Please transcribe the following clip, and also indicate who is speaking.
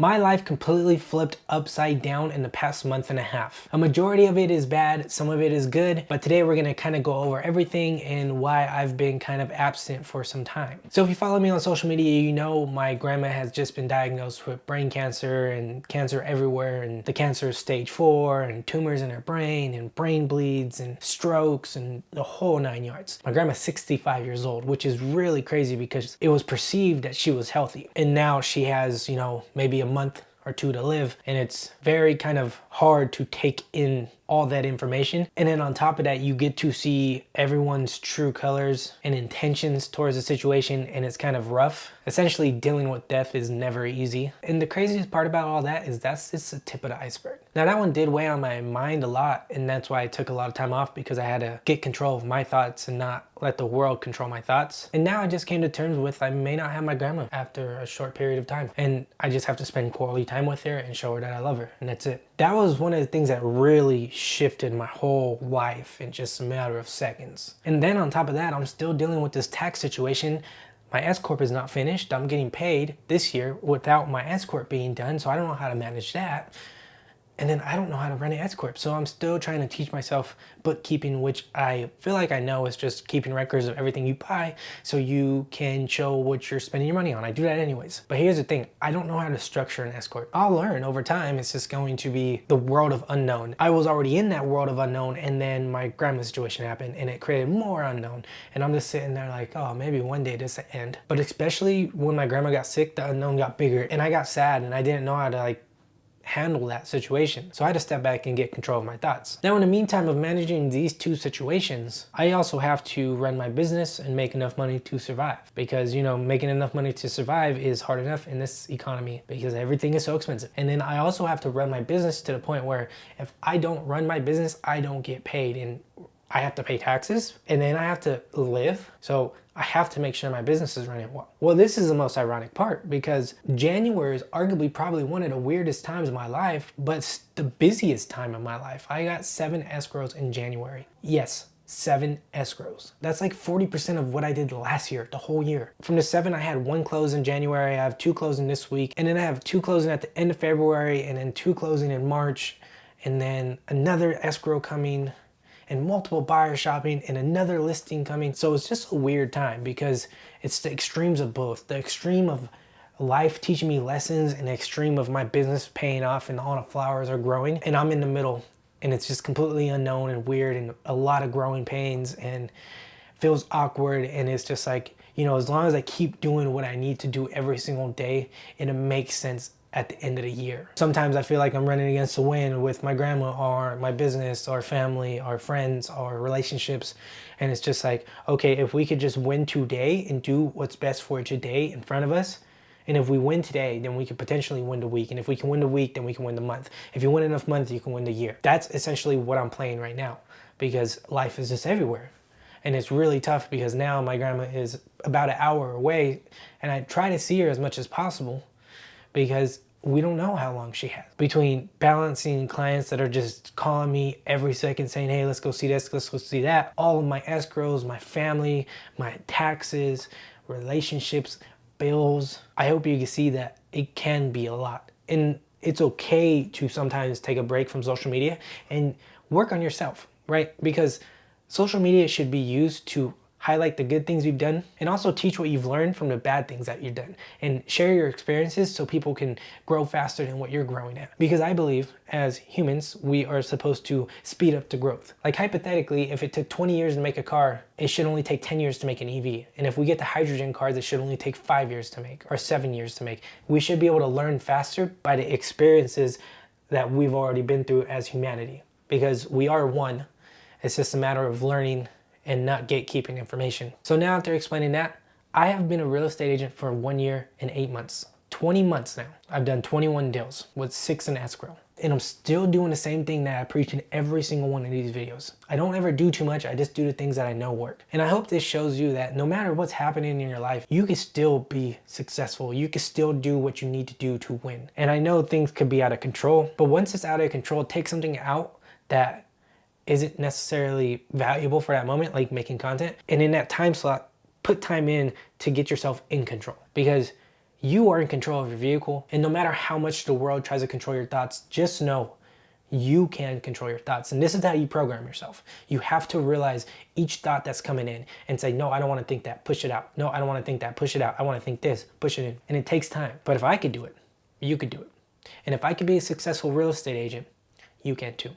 Speaker 1: My life completely flipped upside down in the past month and a half. A majority of it is bad, some of it is good, but today we're gonna kind of go over everything and why I've been kind of absent for some time. So if you follow me on social media, you know my grandma has just been diagnosed with brain cancer and cancer everywhere, and the cancer is stage 4 and tumors in her brain and brain bleeds and strokes and the whole 9 yards. My grandma's 65 years old, which is really crazy because it was perceived that she was healthy. And now she has, maybe a month or two to live, and it's very kind of hard to take in all that information. And then on top of that, you get to see everyone's true colors and intentions towards the situation, and it's kind of rough. Essentially, dealing with death is never easy. And the craziest part about all that is that's just the tip of the iceberg. Now that one did weigh on my mind a lot, and that's why I took a lot of time off, because I had to get control of my thoughts and not let the world control my thoughts. And now I just came to terms with I may not have my grandma after a short period of time, and I just have to spend quality time with her and show her that I love her, and that's it. That was one of the things that really shifted my whole life in just a matter of seconds. And then on top of that, I'm still dealing with this tax situation. My S Corp is not finished. I'm getting paid this year without my S Corp being done, so I don't know how to manage that. And then I don't know how to run an S Corp. So I'm still trying to teach myself bookkeeping, which I feel like I know is just keeping records of everything you buy so you can show what you're spending your money on. I do that anyways. But here's the thing, I don't know how to structure an S Corp. I'll learn over time. It's just going to be the world of unknown. I was already in that world of unknown, and then my grandma's situation happened and it created more unknown. And I'm just sitting there like, oh, maybe one day this will end. But especially when my grandma got sick, the unknown got bigger, and I got sad and I didn't know how to handle that situation. So I had to step back and get control of my thoughts. Now in the meantime of managing these two situations, I also have to run my business and make enough money to survive, because making enough money to survive is hard enough in this economy because everything is so expensive. And then I also have to run my business to the point where if I don't run my business, I don't get paid, and I have to pay taxes, and then I have to live. So I have to make sure my business is running well. Well, this is the most ironic part, because January is arguably probably one of the weirdest times of my life, but it's the busiest time of my life. I got 7 escrows in January. Yes, 7 escrows. That's like 40% of what I did last year, the whole year. From the 7, I had 1 close in January, I have 2 closing this week, and then I have 2 closing at the end of February, and then 2 closing in March, and then another escrow coming, and multiple buyers shopping, and another listing coming. So it's just a weird time because it's the extremes of both. The extreme of life teaching me lessons and the extreme of my business paying off and all the flowers are growing. And I'm in the middle, and it's just completely unknown and weird and a lot of growing pains and feels awkward. And it's just like, as long as I keep doing what I need to do every single day, it makes sense at the end of the year. Sometimes I feel like I'm running against the wind with my grandma or my business or family or friends or relationships. And it's just like, okay, if we could just win today and do what's best for today in front of us, and if we win today, then we could potentially win the week. And if we can win the week, then we can win the month. If you win enough months, you can win the year. That's essentially what I'm playing right now, because life is just everywhere. And it's really tough because now my grandma is about an hour away, and I try to see her as much as possible, because we don't know how long she has. Between balancing clients that are just calling me every second saying, hey, let's go see this, let's go see that, all of my escrows, my family, my taxes, relationships, bills, I hope you can see that it can be a lot. And it's okay to sometimes take a break from social media and work on yourself, right? Because social media should be used to highlight the good things you've done, and also teach what you've learned from the bad things that you've done, and share your experiences so people can grow faster than what you're growing at. Because I believe as humans, we are supposed to speed up the growth. Like hypothetically, if it took 20 years to make a car, it should only take 10 years to make an EV. And if we get the hydrogen cars, it should only take 5 years to make, or 7 years to make. We should be able to learn faster by the experiences that we've already been through as humanity, because we are one. It's just a matter of learning and not gatekeeping information. So now after explaining that, I have been a real estate agent for 1 year and 8 months. 20 months now. I've done 21 deals with 6 in escrow. And I'm still doing the same thing that I preach in every single one of these videos. I don't ever do too much, I just do the things that I know work. And I hope this shows you that no matter what's happening in your life, you can still be successful. You can still do what you need to do to win. And I know things could be out of control, but once it's out of control, take something out that isn't necessarily valuable for that moment, like making content. And in that time slot, put time in to get yourself in control. Because You are in control of your vehicle, and no matter how much the world tries to control your thoughts, just know you can control your thoughts. And this is how you program yourself. You have to realize each thought that's coming in and say, no, I don't want to think that, push it out. No, I don't want to think that, push it out. I want to think this, push it in. And it takes time. But if I could do it, you could do it. And if I could be a successful real estate agent, you can too.